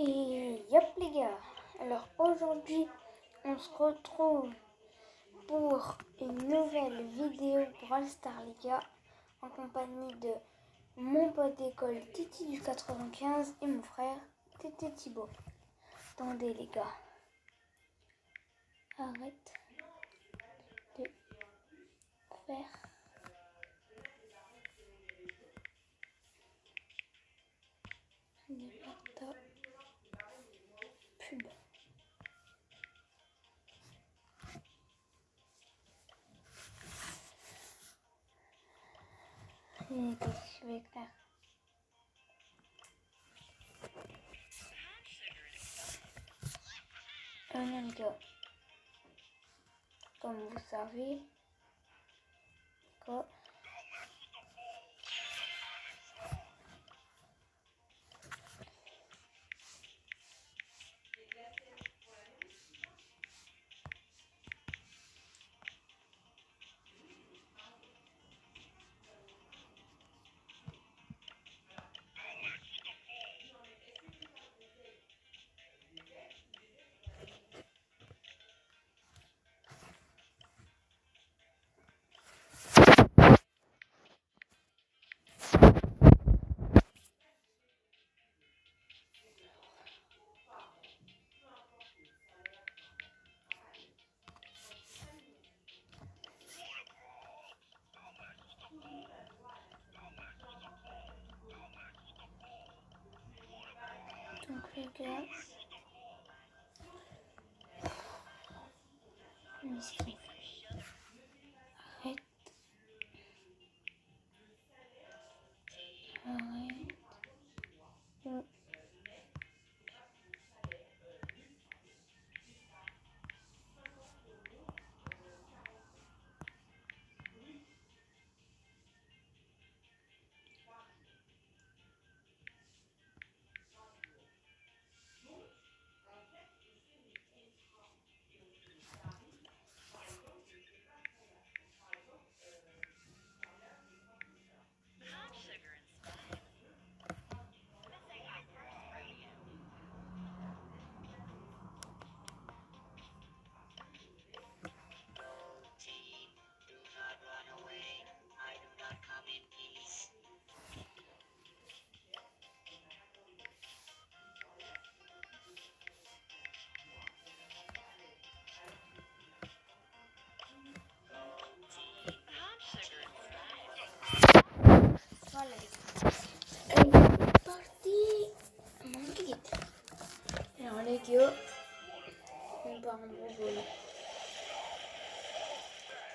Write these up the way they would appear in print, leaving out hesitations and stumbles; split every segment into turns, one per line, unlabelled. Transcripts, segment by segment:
Et yop les gars, alors aujourd'hui on se retrouve pour une nouvelle vidéo Brawl Stars les gars, en compagnie de mon pote d'école Titi du 95 et mon frère Tété Thibaut. Attendez les gars, arrête de faire ta pub. Et qu'est-ce que je vais faire? Non les gars, comme vous savez, quoi. Donc les gars, arrête. Voilà, elle est partie. Mon guide. Alors les gars, on part en gros vol.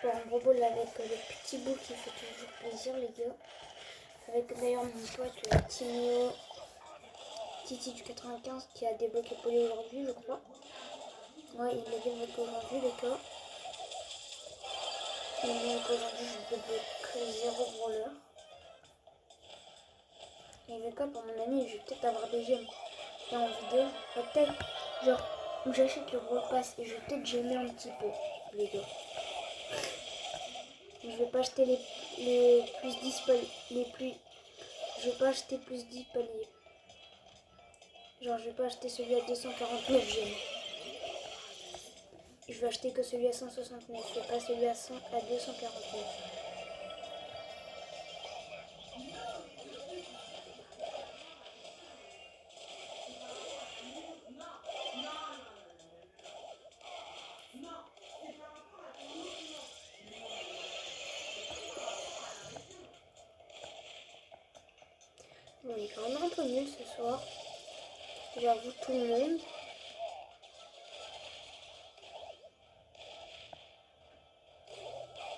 On part en gros vol avec le petit bout qui fait toujours plaisir les gars. Avec d'ailleurs mon pote Tinio, Titi du 95 qui a débloqué Polly aujourd'hui je crois. Ouais, il l'a débloqué aujourd'hui les gars. Et donc aujourd'hui je débloque 0 brawler. Et les gars, pour mon ami, je vais peut-être avoir des gemmes. Et en vidéo, peut-être, genre, où j'achète le Brawl Pass et je vais peut-être gemmer un petit peu, les gars. Je vais pas acheter les plus 10 paliers, je vais pas acheter plus 10 paliers. Genre, je vais pas acheter celui à 249 gemmes. Je vais acheter que celui à 169, je vais pas celui à 249. Bon, il est quand même un peu nul ce soir. J'avoue tout le monde.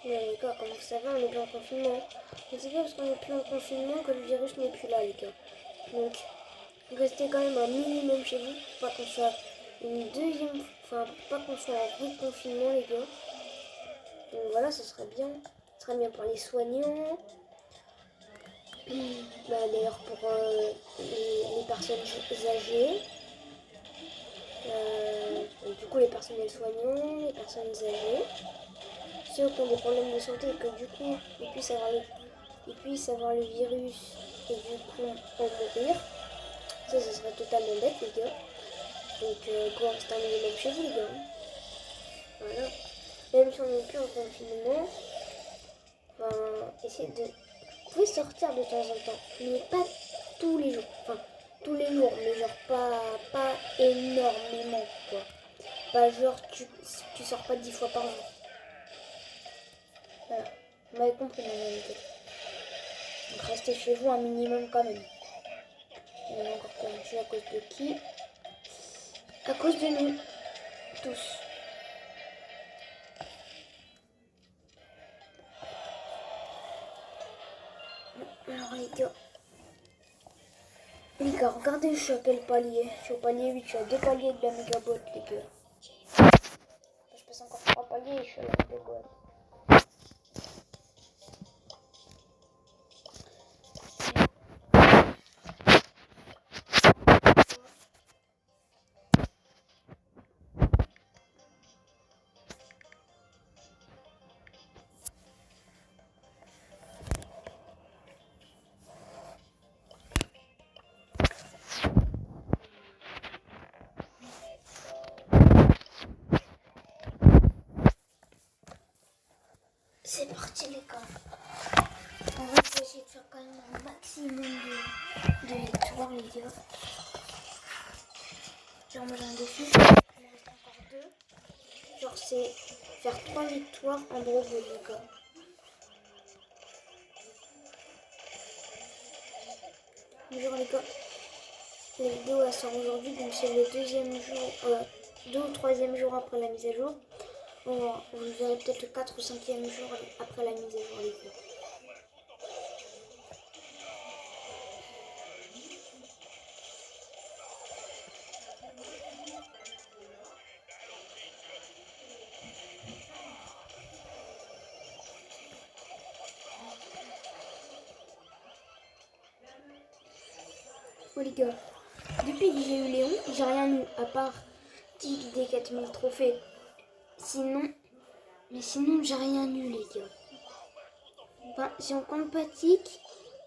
Mais les gars, comme vous savez, on est plus en confinement. Mais c'est pas parce qu'on est plus en confinement que le virus n'est plus là, les gars. Donc, restez quand même un minimum chez vous pour pas qu'on soit une deuxième... Enfin, pour pas qu'on soit en reconfinement, les gars. Donc voilà, ce serait bien. Ce serait bien pour les soignants. D'ailleurs, pour les personnes âgées. Et du coup, les personnels soignants, les personnes âgées. Ceux qui ont des problèmes de santé et que du coup, ils puissent avoir le virus et du coup en mourir. Ça serait totalement bête, les gars. Donc, quoi, rester un minimum chez vous, les gars. Voilà. Même si on n'est plus en confinement, enfin, essayez de... Vous pouvez sortir de temps en temps, mais pas tous les jours. Enfin, tous les jours, mais genre pas énormément, quoi. Pas genre, tu sors pas 10 fois par jour. Voilà. Vous m'avez compris, mon ami. Donc, restez chez vous un minimum quand même. On a encore perdu à cause de qui? À cause de nous, tous. Alors les gars, regardez, je suis à quel palier? Je suis au palier 8, je suis à 2 paliers de la méga boîte, les gars. Je passe encore 3 paliers et je suis à la méga boîte. C'est parti, les gars. On va essayer de faire quand même un maximum de victoires, les gars. Genre, moi j'ai un défi, il me reste encore 2. Genre, c'est faire 3 victoires en gros, les gars. Bonjour les gars, la vidéo elle sort aujourd'hui, donc c'est le 2e jour, 2 ou 3e jour après la mise à jour. Bon, vous verrez peut-être le 4 ou 5e jour après la mise à jour, les gars. Oh les gars, depuis que j'ai eu Léon, j'ai rien eu à part tic des 4000 trophées. Sinon, j'ai rien eu, les gars. Enfin, si on compte pas tic,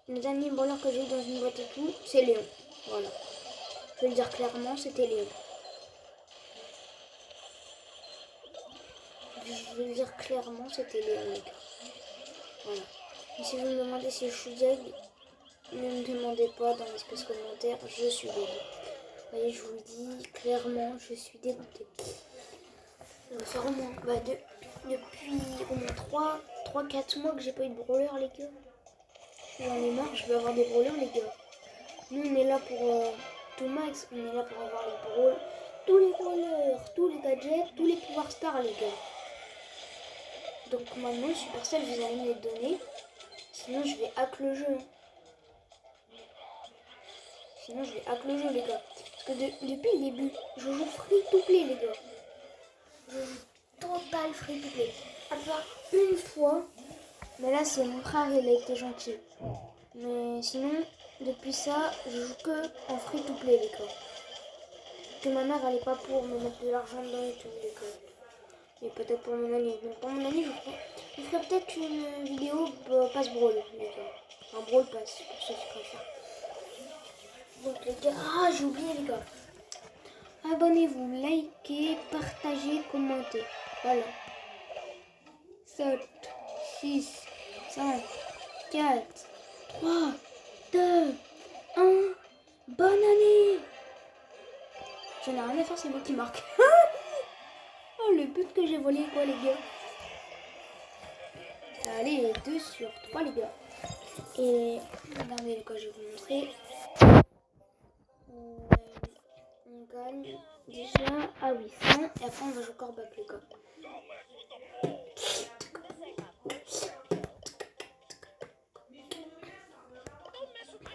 le dernier brawler que j'ai eu dans une boîte et tout, c'est Léon. Voilà. Je vais le dire clairement, c'était Léon. Je vais le dire clairement, c'était Léon, les gars. Voilà. Et si vous me demandez si je suis deg, ne me demandez pas dans l'espace commentaire, je suis deg. Vous voyez, je vous le dis clairement, je suis dégoûtée. Ça va faire au moins, depuis au moins 3-4 mois que j'ai pas eu de brawler, les gars. J'en ai marre, je veux avoir des brawlers, les gars. Nous, on est là pour tout max, on est là pour avoir les brawlers, tous les brawlers, tous les gadgets, tous les pouvoirs stars, les gars. Donc maintenant, Supercell, vous allez me les donner. Sinon, je vais hack le jeu. Sinon, je vais hack le jeu, les gars. Parce que depuis le début, je joue free to play, les gars. Je joue total free to play. À part une fois, mais là, c'est mon frère, il a été gentil. Mais sinon, depuis ça, je joue que en free to play, les gars. Que ma mère, elle est pas pour me mettre de l'argent dedans et tout, les gars. Et peut-être pour mon ami. Donc pour mon ami, je ferai peut-être une vidéo pass brawl, les gars. Un brawl pass, pour ceux qui préfèrent. Donc les gars, j'ai oublié, les gars. Abonnez-vous, likez, partagez, commentez. Voilà. 7, 6, 5, 4, 3, 2, 1. Bonne année! J'en ai rien à faire, c'est moi qui marque. Oh, le but que j'ai volé, quoi, les gars. Allez, 2 sur 3, les gars. Et regardez, les gars, je vais vous montrer. On gagne déjà à 800. Et après, on va jouer corps back, les gars.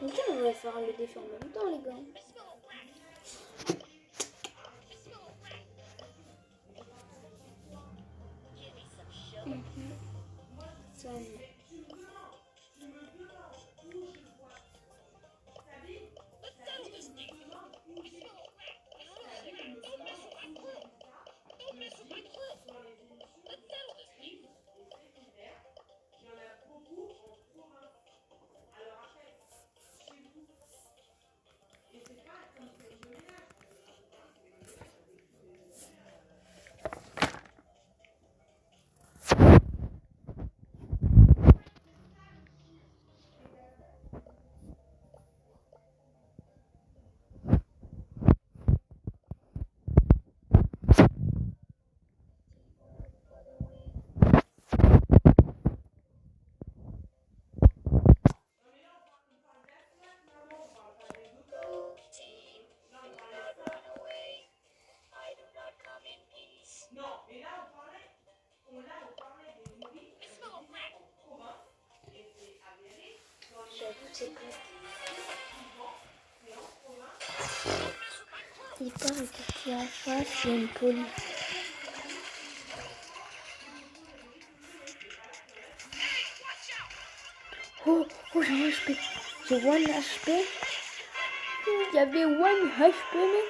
Ok, on va faire le défi en même temps, les gars. Salut. sais plus. Il paraît que en face, il y a une police. Oh, j'ai un HP. J'ai 1 HP. Il y avait 1 HP, mais...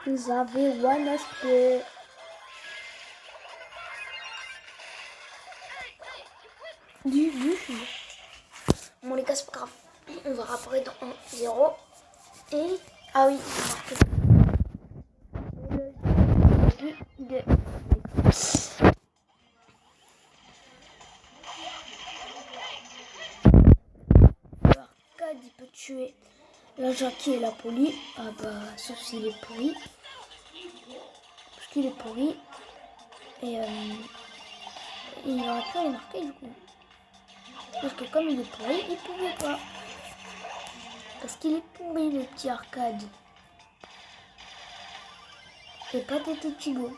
Vous avez 1 HP. Du. Bon, les gars, c'est pas grave. On va rappeler dans 1-0. Et... Ah oui, marqué. Le but de... Arcade, il peut tuer la Jackie et la Polly. Ah bah, sauf s'il est pourri. Parce qu'il est pourri. Et il aurait pu les marquer du coup. Parce que comme il est pourri, il pouvait pas. Parce qu'il est pourri, le petit Arcade. Et pas Tété Thibaut.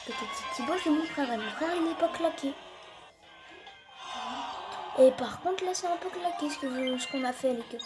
Tété Thibaut, c'est mon frère. Et mon frère, il n'est pas claqué. Et par contre, là, c'est un peu claqué ce qu'on a fait, les gars.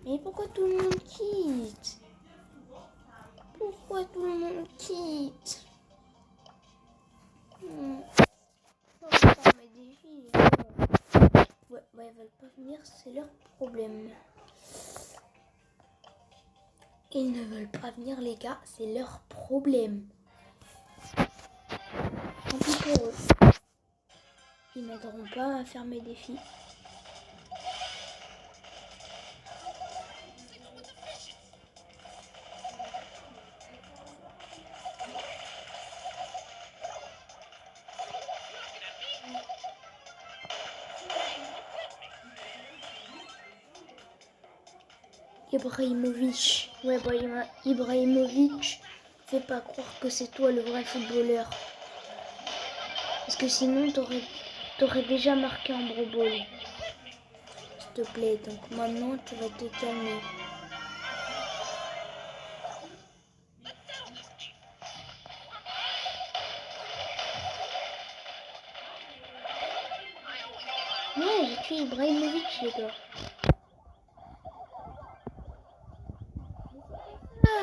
Mais pourquoi tout le monde quitte? Pourquoi tout le monde quitte? On va faire mes défis, les gars. Ouais, ils veulent pas venir, c'est leur problème. Ils ne veulent pas venir, les gars, c'est leur problème. Tant pis pour eux. Ils m'aideront pas à faire mes défis. Ibrahimovic. Ouais, Ibrahimovic, fais pas croire que c'est toi le vrai footballeur. Parce que sinon, t'aurais déjà marqué un Brawl Ball. S'il te plaît, donc maintenant, tu vas te calmer. Ouais, j'ai tué Ibrahimovic, les gars.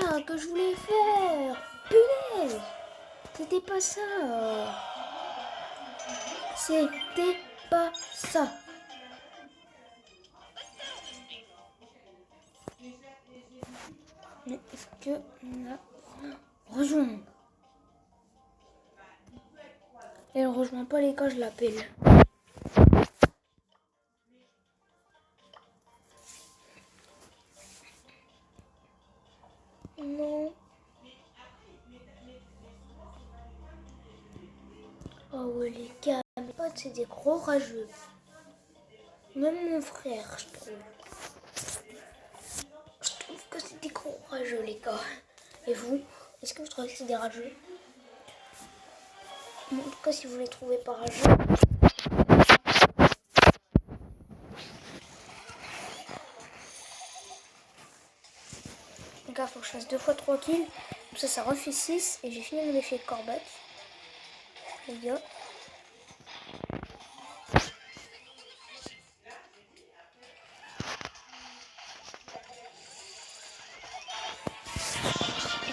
Ah, que je voulais faire. Punaise, c'était pas ça. C'était pas ça. Mais est-ce que on a... Rejoins. Elle rejoint pas, les gars, je l'appelle. Non. Oh ouais, les gars, mes potes, c'est des gros rageux. Même mon frère, je trouve. Je trouve que c'est des gros rageux, les gars. Et vous, est-ce que vous trouvez que c'est des rageux? En tout cas, si vous les trouvez pas rageux... Les gars, faut que je fasse 2 fois 3 kills. Comme ça refait 6. Et j'ai fini mon défi de Corbac. Les gars.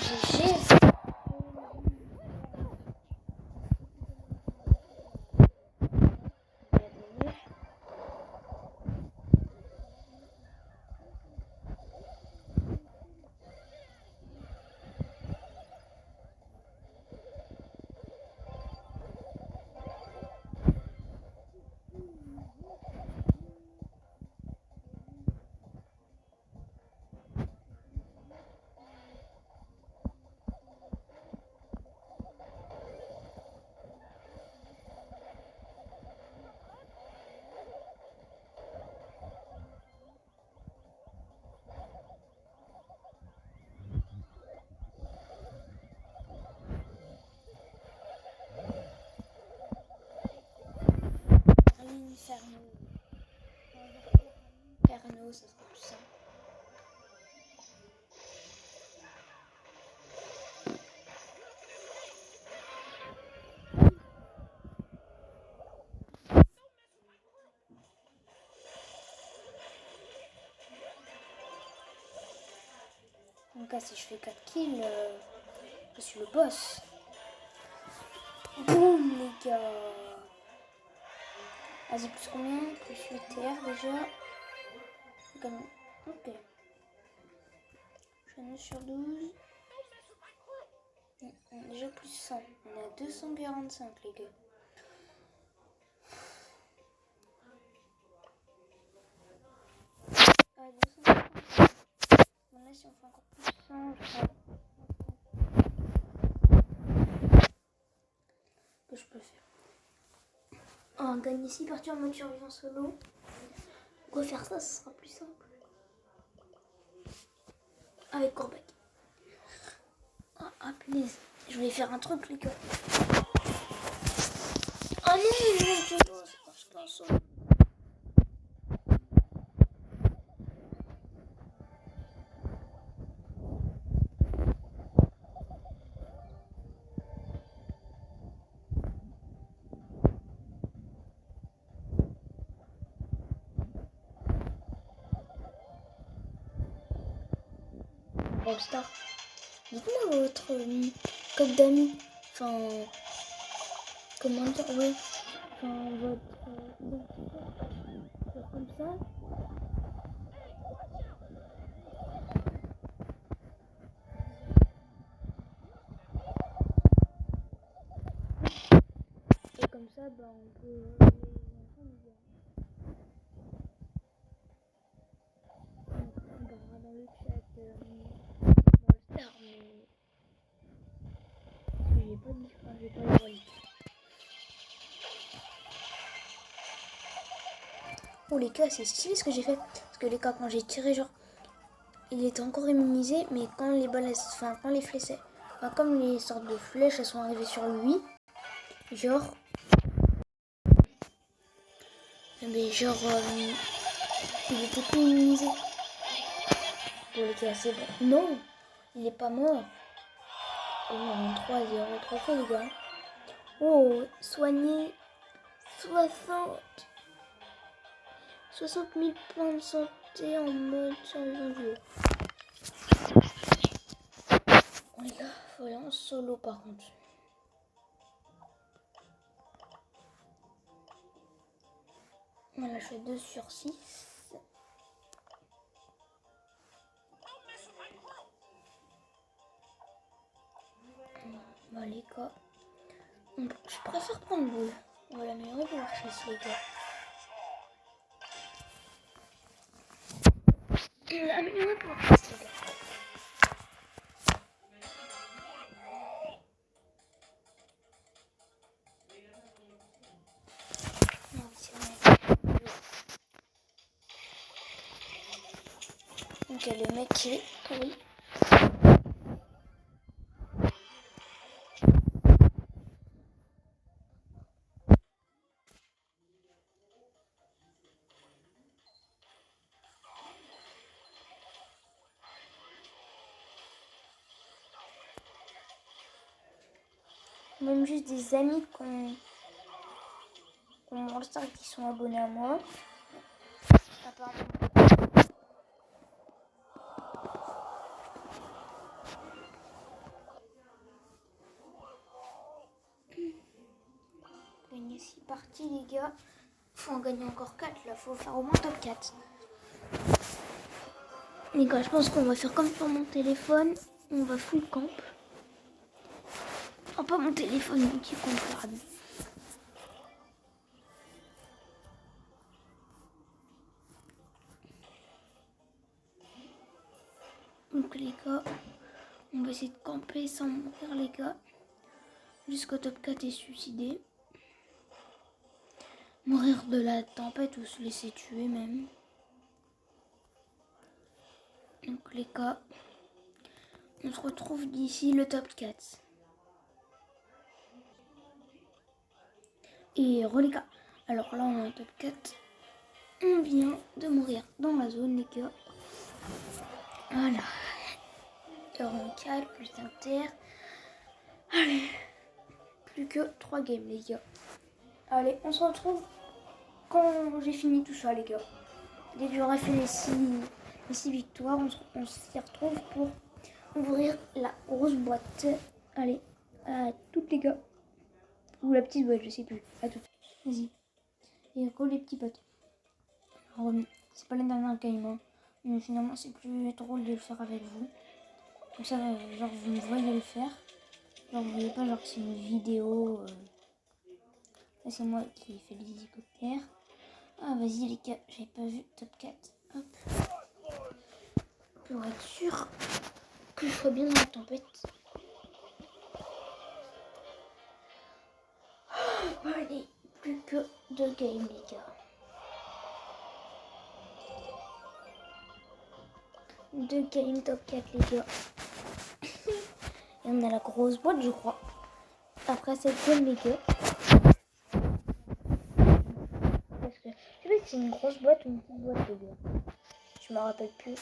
GG. Renault, ça sera plus simple. Donc là, si je fais 4 kills, je suis le boss. Boum, les gars. Vas-y, plus combien? Plus 8 TR déjà. Comme... Ok. Je suis à 9 sur 12. Déjà plus 100. On est à 245, les gars. Ah, 245. Bon, là, si on fait encore plus 100, je crois que je peux faire. On gagne ici, partir en mode survivant solo. On va faire ça, ce sera plus simple. Avec Corbac. Ah, punaise. Je voulais faire un truc, les gars. Oh non, c'est parce qu'un solo. Rockstar. Dites-moi votre code d'amis. Enfin, comment dire, ouais. Enfin, votre identifiant. Comme ça. Et comme ça, bah, on peut... On verra dans le chat. Rockstar, mais... J'ai pas dit, j'ai pas le relique. Oh les gars, c'est stylé ce que j'ai fait. Parce que les gars, quand j'ai tiré, genre, il était encore immunisé, mais quand les balles, enfin, quand les flèches, enfin, comme les sortes de flèches, elles sont arrivées sur lui, genre, mais genre, il était plus immunisé. Bon les gars, c'est bon. Non, il est pas mort. Oh, 3-0 trophée les gars. Oh, soigné 60 000 points de santé en mode survivant duo. Oh les gars, faut aller en solo par contre. Voilà, je fais 2 sur 6. Bah les gars, je préfère prendre boule. On va l'améliorer pour voir 6 les gars. L'améliorer pour voir 6 les gars. Non, c'est vrai. Ok, le mec qui est... Oui. Même juste des amis qu'on All Star qui sont abonnés à moi. Apparemment. Gagner 6 parties les gars. Faut en gagner encore 4 là, faut faire au moins top 4. Les gars, je pense qu'on va faire comme sur mon téléphone. On va full camp. Oh, pas mon téléphone, mon petit compte, pardon. Donc les gars, on va essayer de camper sans mourir les gars. Jusqu'au top 4 et suicider. Mourir de la tempête ou se laisser tuer même. Donc les gars, on se retrouve d'ici le top 4. Et les gars, alors là on est en top 4. On vient de mourir dans la zone, les gars. Voilà. Rancal, plus inter. Allez. Plus que 3 games, les gars. Allez, on se retrouve quand j'ai fini tout ça, les gars. Dès que j'aurai fait les 6 victoires, on s'y retrouve pour ouvrir la grosse boîte. Allez, à toutes les gars. Ou la petite boîte, je sais plus. À toutes. Vas-y. Et encore les petits potes. Alors, c'est pas la dernière game, hein. Mais finalement, c'est plus drôle de le faire avec vous. Comme ça, genre, vous me voyez le faire. Genre, vous voyez pas, genre, c'est une vidéo. Là, c'est moi qui fais les hélicoptères. Ah, vas-y, les gars, j'avais pas vu top 4. Hop. Pour être sûr que je sois bien dans la tempête. Allez, plus que 2 games, les gars. 2 games top 4, les gars. Et on a la grosse boîte, je crois. Après cette game, les gars. Parce que je sais pas si c'est une grosse boîte ou une petite boîte, les gars. Je me rappelle plus.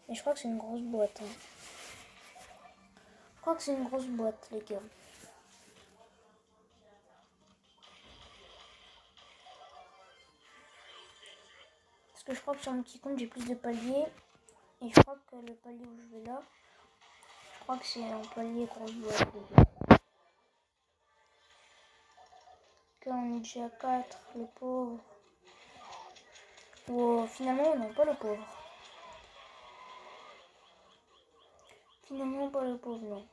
Mais je crois que c'est une grosse boîte. Hein. Je crois que c'est une grosse boîte, les gars. Parce que je crois que sur mon petit compte, j'ai plus de paliers. Et je crois que le palier où je vais là, je crois que c'est un palier grosse boîte, les gars. Quand on est déjà à 4, le pauvre. Oh, finalement, non, pas le pauvre. Finalement, pas le pauvre, non.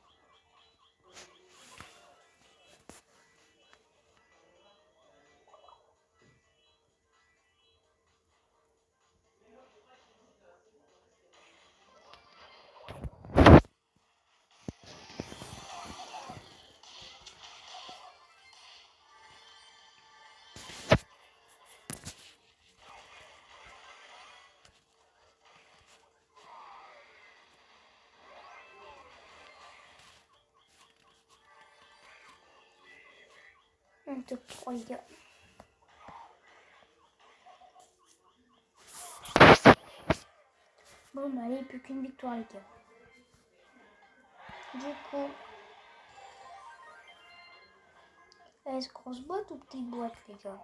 Un top 3, les gars. Bon, bah allez, plus qu'une victoire, les gars. Du coup, est-ce grosse boîte ou petite boîte, les gars?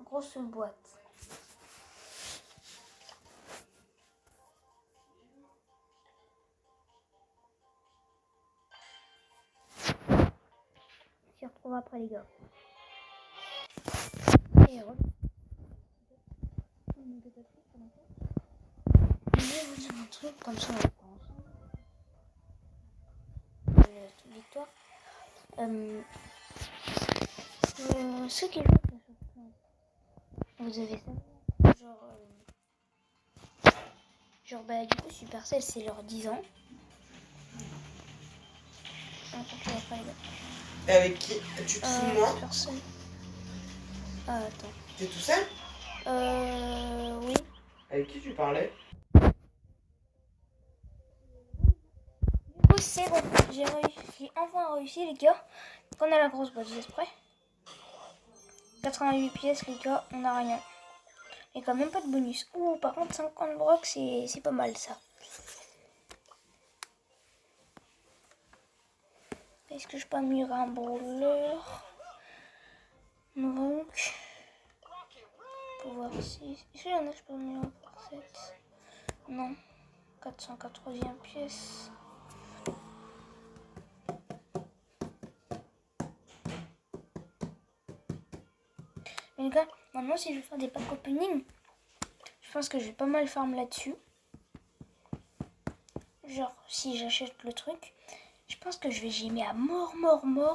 Grosse boîte. On s'y retrouve après, les gars. Et hop. Je vais vous dire un truc comme ça, on pense. Victoire. Ceux qui jouent à vous avez ça. Genre bah du coup Supercell c'est leurs 10 ans. Après, les gars.
Et avec qui? Tu te fous de moi?
Supercell. Ah attends.
T'es tout seul?
Oui.
Avec qui tu parlais?
Du coup c'est bon. J'ai enfin réussi les gars. Donc on a la grosse boîte, vous êtes prêts? 88 pièces les gars, on n'a rien. Et quand même pas de bonus. Ouh, par contre 50 brocs c'est pas mal ça. Est-ce que je peux améliorer un brawler? Donc, pouvoir 6. Est-ce qu'il y en a je peux améliorer pour 7? Non. 480 pièces. Mais les gars, maintenant si je veux faire des packs opening, je pense que je vais pas mal farm là-dessus. Genre, si j'achète le truc, je pense que je vais gemmer à mort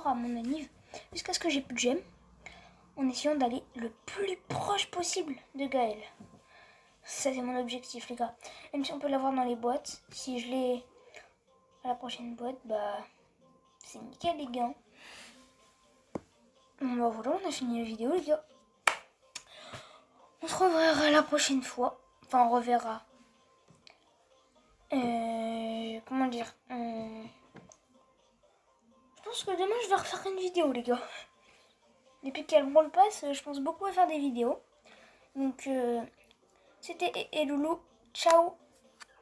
à mon anniv. Jusqu'à ce que j'ai plus de gemmes. En essayant d'aller le plus proche possible de Gaël. Ça c'est mon objectif les gars. Même si on peut l'avoir dans les boîtes. Si je l'ai à la prochaine boîte, bah c'est nickel les gars. Bon bah voilà, on a fini la vidéo les gars. On se reverra la prochaine fois. Enfin on reverra. Comment dire Je pense que demain je vais refaire une vidéo les gars. Depuis qu'elle Brawl Pass, je pense beaucoup à faire des vidéos.
Donc, c'était et Loulou. Ciao.